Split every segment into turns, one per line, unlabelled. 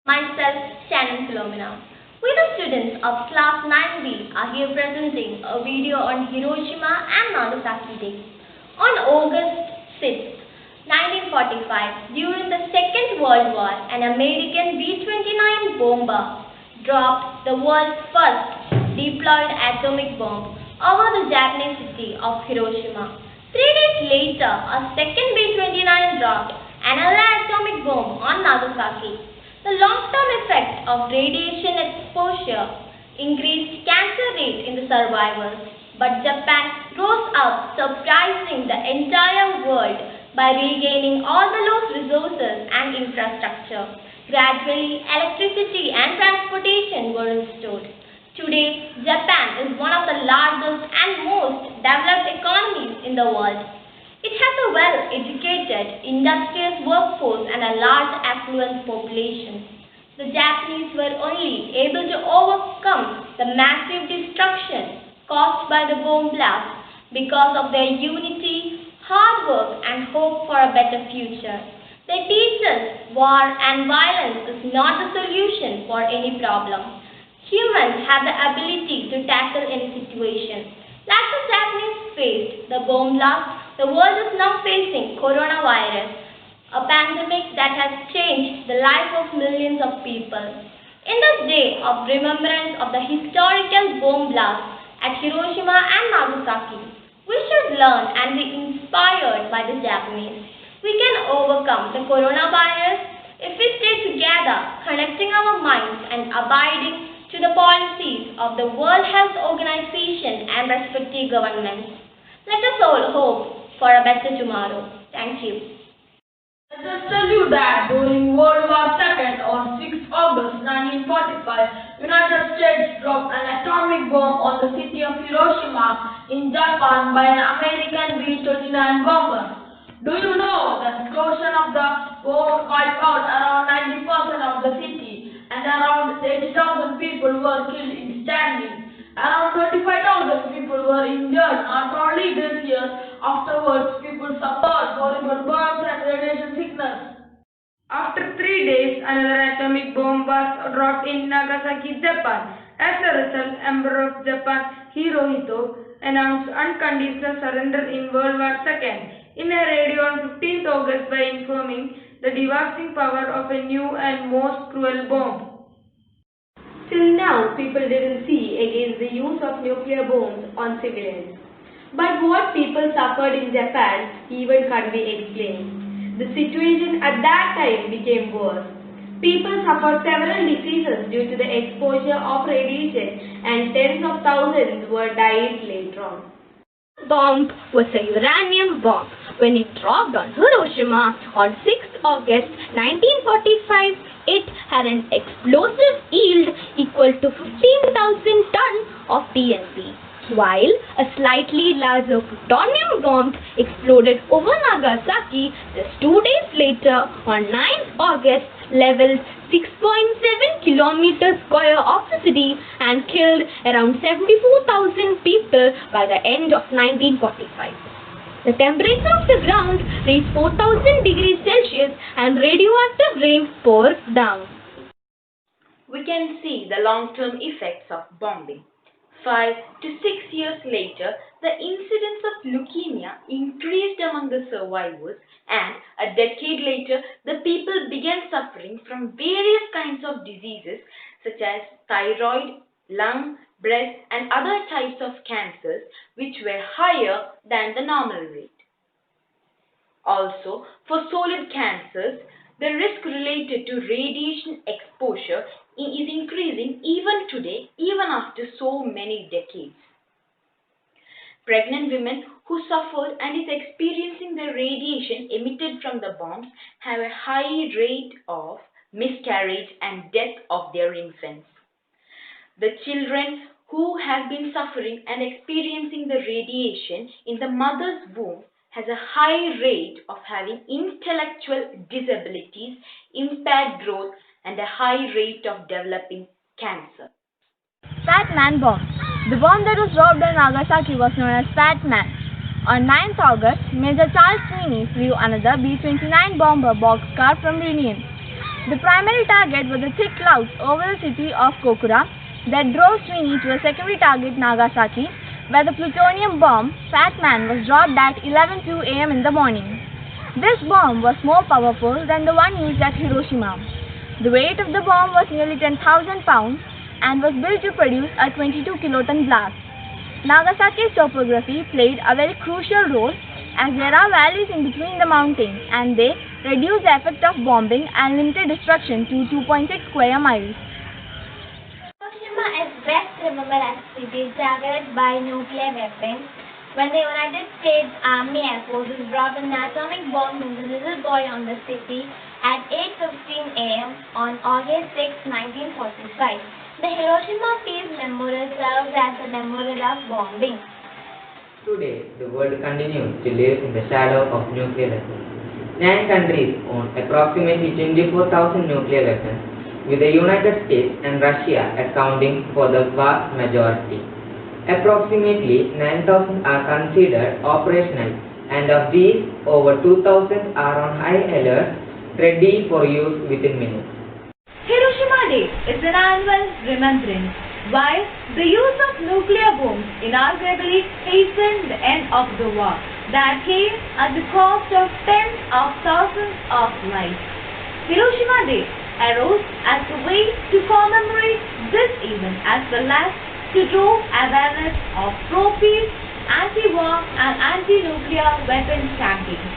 Myself, Shannon Philomena. We the students of class 9B are here presenting a video on Hiroshima and Nagasaki Day. On August 6, 1945, during the Second World War, an American B-29 bomber dropped the world's first deployed atomic bomb over the Japanese city of Hiroshima. 3 days later, a second B-29 dropped another atomic bomb on Nagasaki. The long-term effect of radiation exposure increased cancer rate in the survivors, but Japan rose up, surprising the entire world by regaining all the lost resources and infrastructure. Gradually, electricity and transportation were restored. Today, Japan is one of the largest and most developed economies in the world. It has a well-educated, industrious workforce and a large affluent population. The Japanese were only able to overcome the massive destruction caused by the bomb blast because of their unity, hard work, and hope for a better future. They teach us war and violence is not the solution for any problem. Humans have the ability to tackle any situation. Like the Japanese faced the bomb blast, the world is now facing coronavirus, a pandemic that has changed the life of millions of people. In this day of remembrance of the historical bomb blast at Hiroshima and Nagasaki, we should learn and be inspired by the Japanese. We can overcome the coronavirus if we stay together, connecting our minds and abiding to the policies of the World Health Organization and respective governments. Let us all hope for a better tomorrow. Thank you.
Let us tell you that during World War II on 6 August 1945, United States dropped an atomic bomb on the city of Hiroshima in Japan by an American B-29 bomber. Do you know that the explosion of the bomb wiped out around 90% of the city and around 80,000 people were killed instantly? Around 25,000 people were injured. Not only this year, afterwards people suffered horrible burns and radiation sickness. After 3 days, another atomic bomb was dropped in Nagasaki, Japan. As a result, Emperor of Japan Hirohito announced unconditional surrender in World War II in a radio on 15th August by informing the devastating power of a new and most cruel bomb.
Till now, people didn't see against the use of nuclear bombs on civilians. But what people suffered in Japan even can't be explained. The situation at that time became worse. People suffered several diseases due to the exposure of radiation, and tens of thousands were died later on.
Bomb was a uranium bomb. When it dropped on Hiroshima on 6 August 1945, it had an explosive yield equal to 15,000 tons of TNT, while a slightly larger plutonium bomb exploded over Nagasaki just 2 days later on 9 August, leveled 6.7 kilometers square of the city and killed around 74,000 people by the end of 1945. The temperature of the ground reached 4,000 degrees Celsius and radioactive rain poured down.
We can see the long-term effects of bombing. 5 to 6 years later, the incidence of leukemia increased among the survivors, and a decade later, the people began suffering from various kinds of diseases such as thyroid, lung, breast, and other types of cancers which were higher than the normal rate. Also, for solid cancers, the risk related to radiation exposure is increasing even today, even after so many decades. Pregnant women who suffered and is experiencing the radiation emitted from the bombs have a high rate of miscarriage and death of their infants. The children who have been suffering and experiencing the radiation in the mother's womb has a high rate of having intellectual disabilities, impaired growth, and a high rate of developing cancer.
Fat Man bomb. The bomb that was dropped in Nagasaki was known as Fat Man. On 9th August, Major Charles Sweeney flew another B-29 bomber boxcar from Reunion. The primary target was the thick clouds over the city of Kokura that drove Sweeney to a secondary target, Nagasaki, where the plutonium bomb, Fat Man, was dropped at 11:02 a.m. in the morning. This bomb was more powerful than the one used at Hiroshima. The weight of the bomb was nearly 10,000 pounds and was built to produce a 22 kiloton blast. Nagasaki's topography played a very crucial role as there are valleys in between the mountains and they reduced the effect of bombing and limited destruction to 2.6 square miles.
Hiroshima is best remembered as a city targeted by nuclear weapons when the United States Army Air Forces dropped an atomic bomb in the Little Boy on the city at 8:15 a.m. on August 6, 1945. The Hiroshima Peace Memorial serves as a memorial of bombing.
Today, the world continues to live in the shadow of nuclear weapons. 9 countries own approximately 24,000 nuclear weapons, with the United States and Russia accounting for the vast majority. Approximately 9,000 are considered operational, and of these, over 2,000 are on high alert, ready for use within minutes.
Hiroshima Day is an annual remembrance, while the use of nuclear bombs inarguably hastened the end of the war that came at the cost of tens of thousands of lives. Hiroshima Day arose as a way to commemorate this event as well as to draw awareness of pro-peace, anti-war and anti-nuclear weapons campaigns.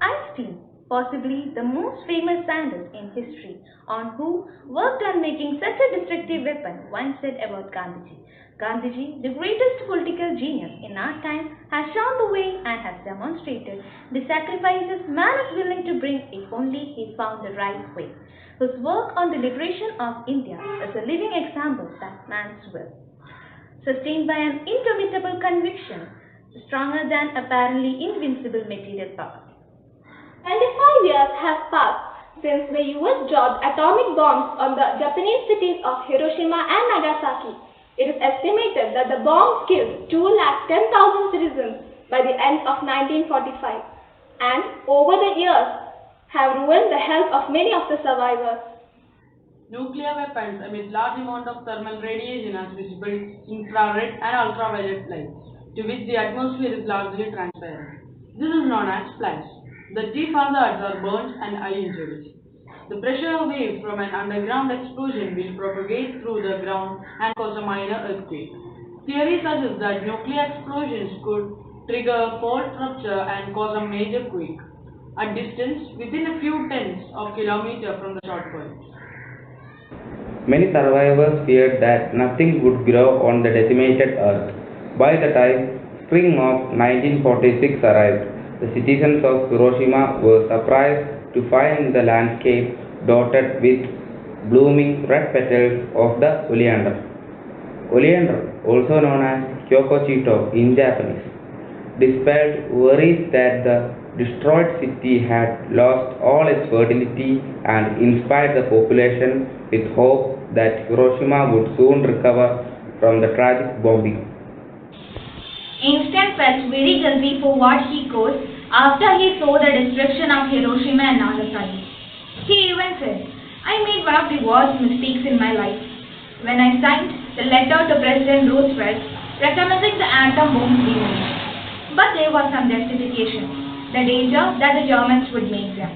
Einstein, possibly the most famous scientist in history, on who worked on making such a destructive weapon, once said about Gandhiji. Gandhiji, the greatest political genius in our time, has shown the way and has demonstrated the sacrifices man is willing to bring if only he found the right way. His work on the liberation of India is a living example that man's will, sustained by an indomitable conviction, stronger than apparently invincible material power.
25 years have passed since the US dropped atomic bombs on the Japanese cities of Hiroshima and Nagasaki. It is estimated that the bombs killed 210,000 citizens by the end of 1945 and over the years have ruined the health of many of the survivors.
Nuclear weapons emit large amount of thermal radiation as visible infrared and ultraviolet light, to which the atmosphere is largely transparent. This is known as flash. The chief hazards are burns and eye injuries. The pressure wave from an underground explosion will propagate through the ground and cause a minor earthquake. Theory suggests that nuclear explosions could trigger fault rupture and cause a major quake, at distance within a few tens of kilometers from the short point.
Many survivors feared that nothing would grow on the decimated earth. By the time spring of 1946 arrived, the citizens of Hiroshima were surprised to find the landscape dotted with blooming red petals of the oleander. Oleander, also known as Kyokochito in Japanese, dispelled worries that the destroyed city had lost all its fertility and inspired the population with hope that Hiroshima would soon recover from the tragic bombing.
Einstein felt very guilty for what he caused after he saw the destruction of Hiroshima and Nagasaki. He even said, "I made one of the worst mistakes in my life when I signed the letter to President Roosevelt recommending the atom bombs be used." But there was some justification, the danger that the Germans would make them.